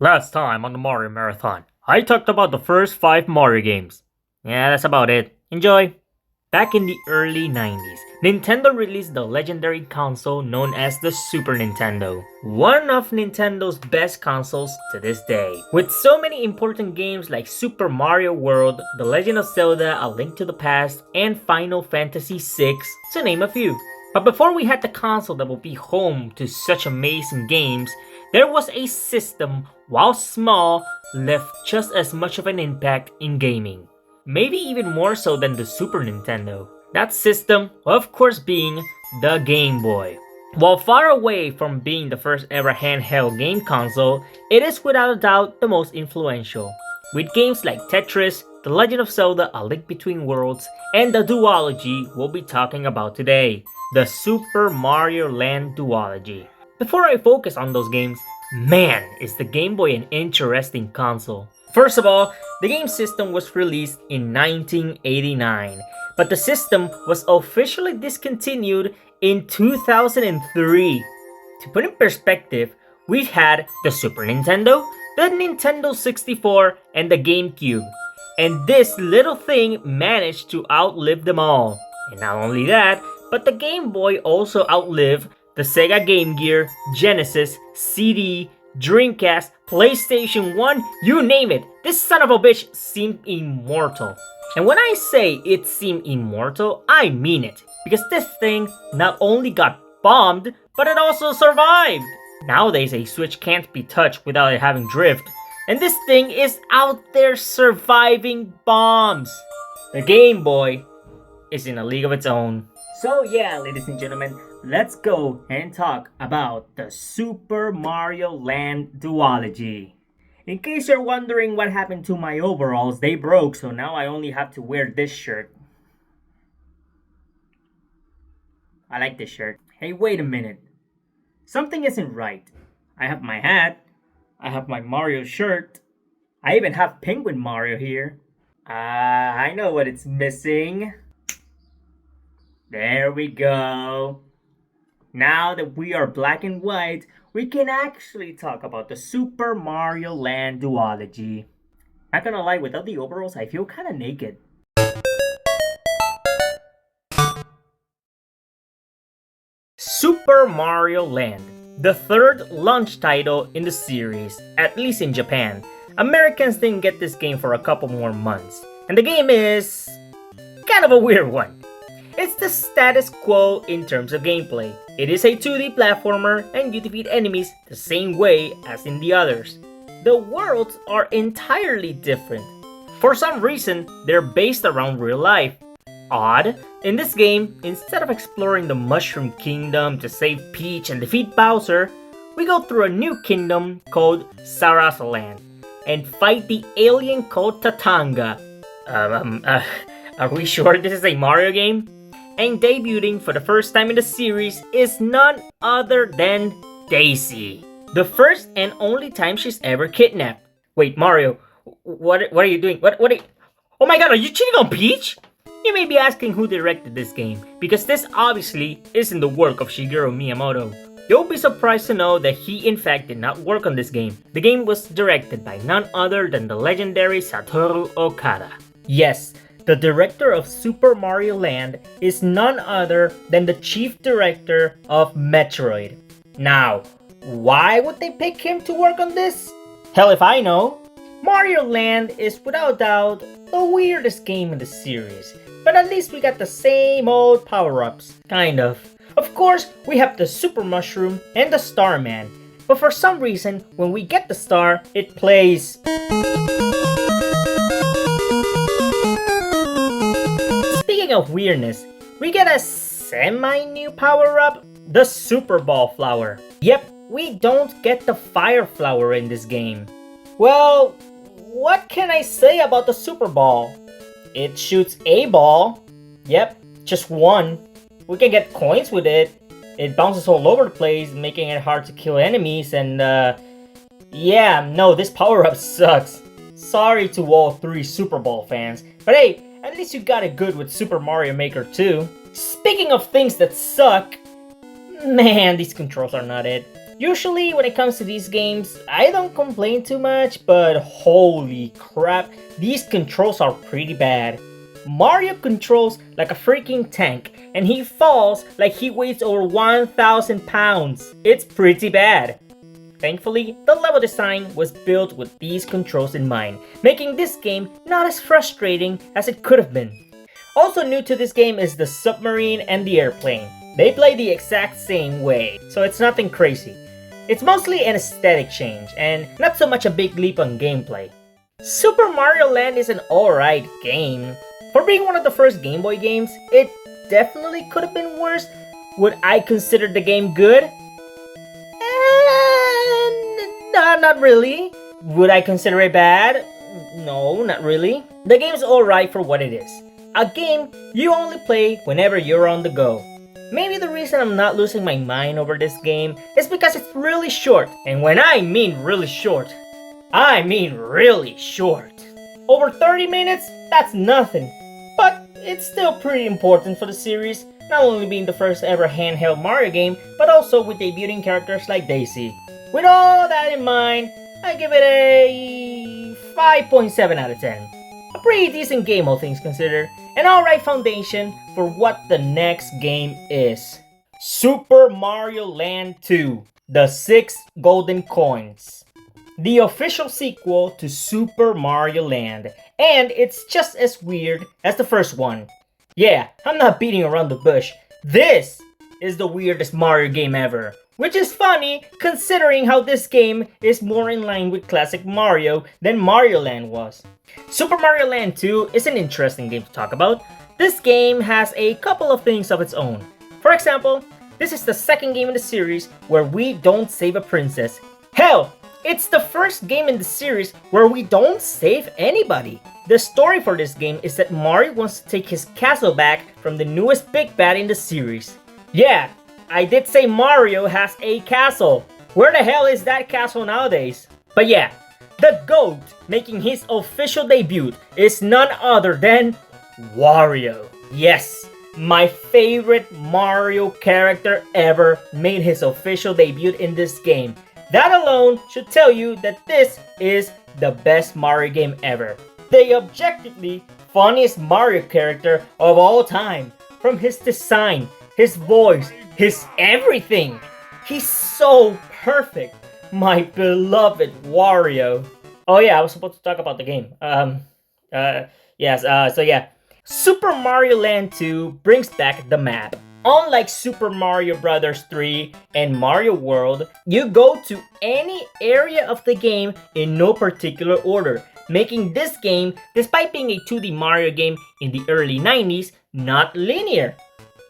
Last time on the Mario Marathon, I talked about the first 5 Mario games. Yeah, that's about it. Enjoy! Back in the early 90s, Nintendo released the legendary console known as the Super Nintendo. One of Nintendo's best consoles to this day. With so many important games like Super Mario World, The Legend of Zelda, A Link to the Past, and Final Fantasy VI, to name a few. But before we had the console that would be home to such amazing games, there was a system, while small, left just as much of an impact in gaming. Maybe even more so than the Super Nintendo. That system, of course, being the Game Boy. While far away from being the first ever handheld game console, it is without a doubt the most influential. With games like Tetris, The Legend of Zelda, A Link Between Worlds, and the Duology we'll be talking about today, the Super Mario Land Duology. Before I focus on those games, man, is the Game Boy an interesting console. First of all, the game system was released in 1989, but the system was officially discontinued in 2003. To put in perspective, we had the Super Nintendo, the Nintendo 64, and the GameCube. And this little thing managed to outlive them all. And not only that, but the Game Boy also outlived the Sega Game Gear, Genesis, CD, Dreamcast, PlayStation 1, you name it. This son of a bitch seemed immortal. And when I say it seemed immortal, I mean it. Because this thing not only got bombed, but it also survived. Nowadays, a Switch can't be touched without it having drift. And this thing is out there surviving bombs. The Game Boy is in a league of its own. So yeah, ladies and gentlemen, let's go and talk about the Super Mario Land Duology. In case you're wondering what happened to my overalls, they broke, so now I only have to wear this shirt. I like this shirt. Hey, wait a minute. Something isn't right. I have my hat. I have my Mario shirt. I even have Penguin Mario here. I know what it's missing. There we go. Now that we are black and white, we can actually talk about the Super Mario Land Duology. Not gonna lie, without the overalls, I feel kinda naked. Super Mario Land, the third launch title in the series, at least in Japan. Americans didn't get this game for a couple more months, and the game is kind of a weird one. It's the status quo in terms of gameplay. It is a 2D platformer and you defeat enemies the same way as in the others. The worlds are entirely different. For some reason, they're based around real life. Odd, in this game, instead of exploring the Mushroom Kingdom to save Peach and defeat Bowser, we go through a new kingdom called Sarasa Land and fight the alien called Tatanga. Are we sure this is a Mario game? And debuting for the first time in the series is none other than Daisy. The first and only time she's ever kidnapped. Wait, Mario, what are you doing? What are you... Oh my god, are you cheating on Peach? You may be asking who directed this game, because this obviously isn't the work of Shigeru Miyamoto. You'll be surprised to know that he in fact did not work on this game. The game was directed by none other than the legendary Satoru Okada. Yes, the director of Super Mario Land is none other than the chief director of Metroid. Now, why would they pick him to work on this? Hell if I know. Mario Land is without doubt the weirdest game in the series, but at least we got the same old power-ups, kind of. Of course, we have the Super Mushroom and the Starman, but for some reason, when we get the star, it plays... Speaking of weirdness, we get a semi-new power-up, the Super Ball Flower. Yep, we don't get the Fire Flower in this game. Well, what can I say about the Super Ball? It shoots a ball. Yep, just one. We can get coins with it. It bounces all over the place, making it hard to kill enemies, and yeah, no, this power-up sucks. Sorry to all 3 Super Ball fans, but hey, at least you got it good with Super Mario Maker 2. Speaking of things that suck, man, these controls are not it. Usually when it comes to these games, I don't complain too much, but holy crap, these controls are pretty bad. Mario controls like a freaking tank, and he falls like he weighs over 1,000 pounds. It's pretty bad. Thankfully, the level design was built with these controls in mind, making this game not as frustrating as it could have been. Also new to this game is the submarine and the airplane. They play the exact same way, so it's nothing crazy. It's mostly an aesthetic change, and not so much a big leap on gameplay. Super Mario Land is an alright game. For being one of the first Game Boy games, it definitely could have been worse. Would I consider the game good? Not really. Would I consider it bad? No, not really. The game's alright for what it is. A game you only play whenever you're on the go. Maybe the reason I'm not losing my mind over this game is because it's really short. And when I mean really short, I mean really short. Over 30 minutes? That's nothing. But it's still pretty important for the series, not only being the first ever handheld Mario game, but also with debuting characters like Daisy. With all that in mind, I give it a 5.7 out of 10. A pretty decent game, all things considered. An alright foundation for what the next game is. Super Mario Land 2, The 6 Golden Coins. The official sequel to Super Mario Land, and it's just as weird as the first one. Yeah, I'm not beating around the bush. This is the weirdest Mario game ever. Which is funny, considering how this game is more in line with classic Mario than Mario Land was. Super Mario Land 2 is an interesting game to talk about. This game has a couple of things of its own. For example, this is the second game in the series where we don't save a princess. Hell, it's the first game in the series where we don't save anybody. The story for this game is that Mario wants to take his castle back from the newest big bad in the series. Yeah, I did say Mario has a castle. Where the hell is that castle nowadays? But yeah, the GOAT making his official debut is none other than Wario. Yes, my favorite Mario character ever made his official debut in this game. That alone should tell you that this is the best Mario game ever. The objectively funniest Mario character of all time. From his design, his voice, his everything. He's so perfect. My beloved Wario. Oh yeah, I was supposed to talk about the game. So yeah. Super Mario Land 2 brings back the map. Unlike Super Mario Bros. 3 and Mario World, you go to any area of the game in no particular order, making this game, despite being a 2D Mario game in the early 90s, not linear.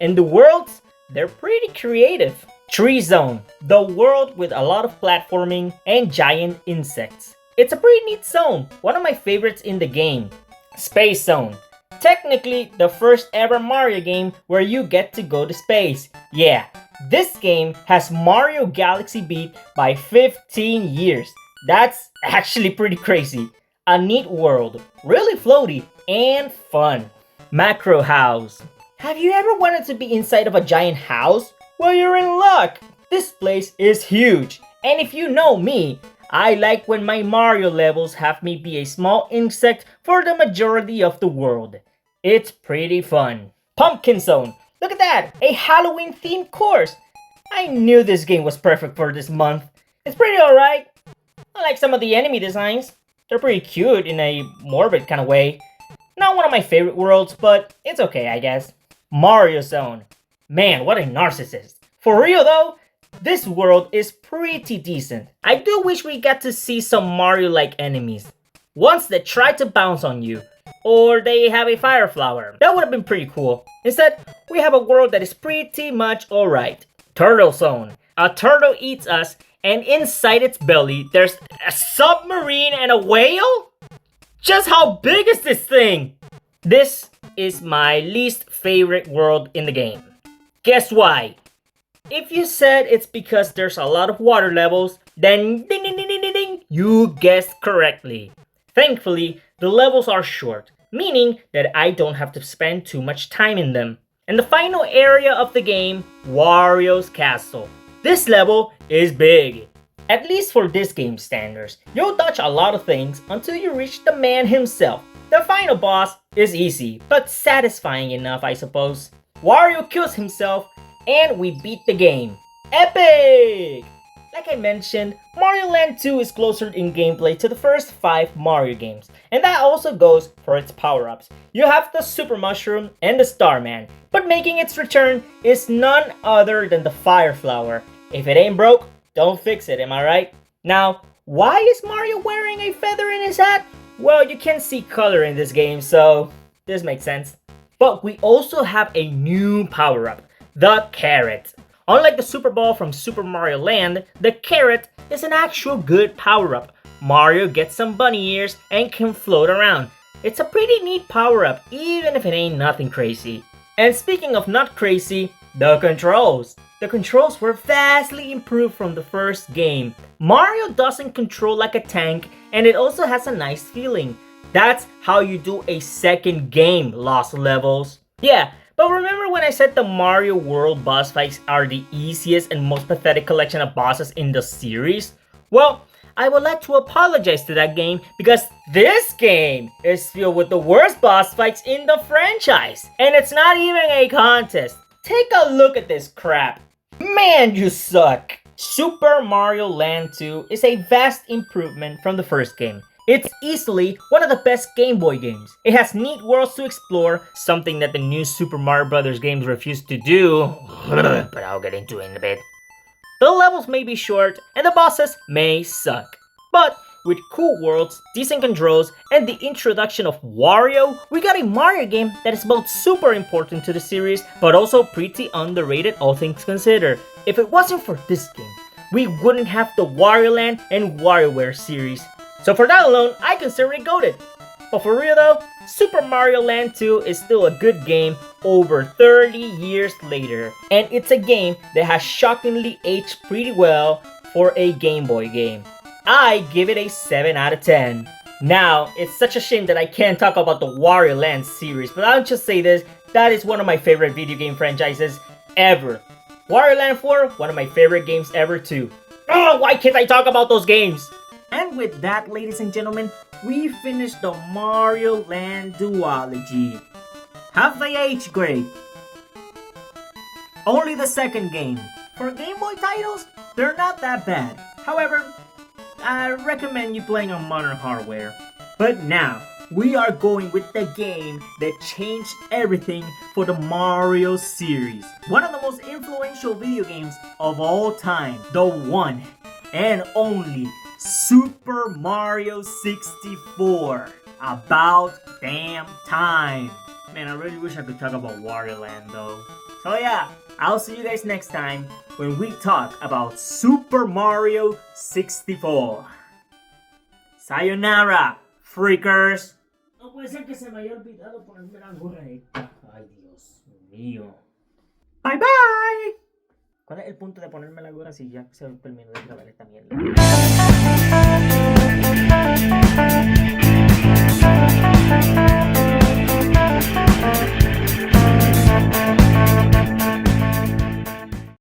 And the worlds, they're pretty creative. Tree Zone, the world with a lot of platforming and giant insects. It's a pretty neat zone, one of my favorites in the game. Space Zone, technically the first ever Mario game where you get to go to space. Yeah, this game has Mario Galaxy beat by 15 years. That's actually pretty crazy. A neat world, really floaty and fun. Macro House. Have you ever wanted to be inside of a giant house? Well, you're in luck! This place is huge, and if you know me, I like when my Mario levels have me be a small insect for the majority of the world. It's pretty fun. Pumpkin Zone. Look at that! A Halloween themed course! I knew this game was perfect for this month. It's pretty alright. I like some of the enemy designs. They're pretty cute in a morbid kind of way. Not one of my favorite worlds, but it's okay, I guess. Mario Zone. Man, what a narcissist. For real though, this world is pretty decent. I do wish we got to see some Mario-like enemies. Ones that try to bounce on you, or they have a fire flower. That would have been pretty cool. Instead, we have a world that is pretty much alright. Turtle Zone. A turtle eats us, and inside its belly, there's a submarine and a whale? Just how big is this thing? This is my least favorite world in the game. Guess why? If you said it's because there's a lot of water levels, then ding ding ding ding ding ding, you guessed correctly. Thankfully, the levels are short, meaning that I don't have to spend too much time in them. And the final area of the game, Wario's Castle. This level is big. At least for this game's standards. You'll dodge a lot of things until you reach the man himself. The final boss is easy, but satisfying enough, I suppose. Wario kills himself, and we beat the game. Epic! Like I mentioned, Mario Land 2 is closer in gameplay to the first 5 Mario games, and that also goes for its power-ups. You have the Super Mushroom and the Starman, but making its return is none other than the Fire Flower. If it ain't broke, don't fix it, am I right? Now, why is Mario wearing a feather in his hat? Well, you can see color in this game, so this makes sense. But we also have a new power-up, the Carrot. Unlike the Super Ball from Super Mario Land, the Carrot is an actual good power-up. Mario gets some bunny ears and can float around. It's a pretty neat power-up, even if it ain't nothing crazy. And speaking of not crazy, the controls. The controls were vastly improved from the first game. Mario doesn't control like a tank, and it also has a nice feeling. That's how you do a second game, Lost Levels. Yeah, but remember when I said the Mario World boss fights are the easiest and most pathetic collection of bosses in the series? Well, I would like to apologize to that game because this game is filled with the worst boss fights in the franchise. And it's not even a contest. Take a look at this crap. Man, you suck! Super Mario Land 2 is a vast improvement from the first game. It's easily one of the best Game Boy games. It has neat worlds to explore, something that the new Super Mario Bros. Games refuse to do, but I'll get into it in a bit. The levels may be short, and the bosses may suck. But with cool worlds, decent controls, and the introduction of Wario, we got a Mario game that is both super important to the series, but also pretty underrated all things considered. If it wasn't for this game, we wouldn't have the Wario Land and WarioWare series. So for that alone, I consider it goated. But for real though, Super Mario Land 2 is still a good game over 30 years later. And it's a game that has shockingly aged pretty well for a Game Boy game. I give it a 7 out of 10. Now, it's such a shame that I can't talk about the Wario Land series, but I'll just say this, that is one of my favorite video game franchises ever. Wario Land 4, one of my favorite games ever too. Oh, why can't I talk about those games? And with that, ladies and gentlemen, we finished the Mario Land Duology. Have they aged great? Only the second game. For Game Boy titles, they're not that bad. However, I recommend you playing on modern hardware. But now, we are going with the game that changed everything for the Mario series. One of the most influential video games of all time. The one and only Super Mario 64. About damn time. Man, I really wish I could talk about Wario Land though. So yeah, I'll see you guys next time when we talk about Super Mario 64. Sayonara, freakers. No puede ser que se me haya olvidado ponerme la gorra esta. Ay, Dios mío. Bye bye. ¿Cuál es el punto de ponerme la gorra si ya se terminó de grabar esta mierda?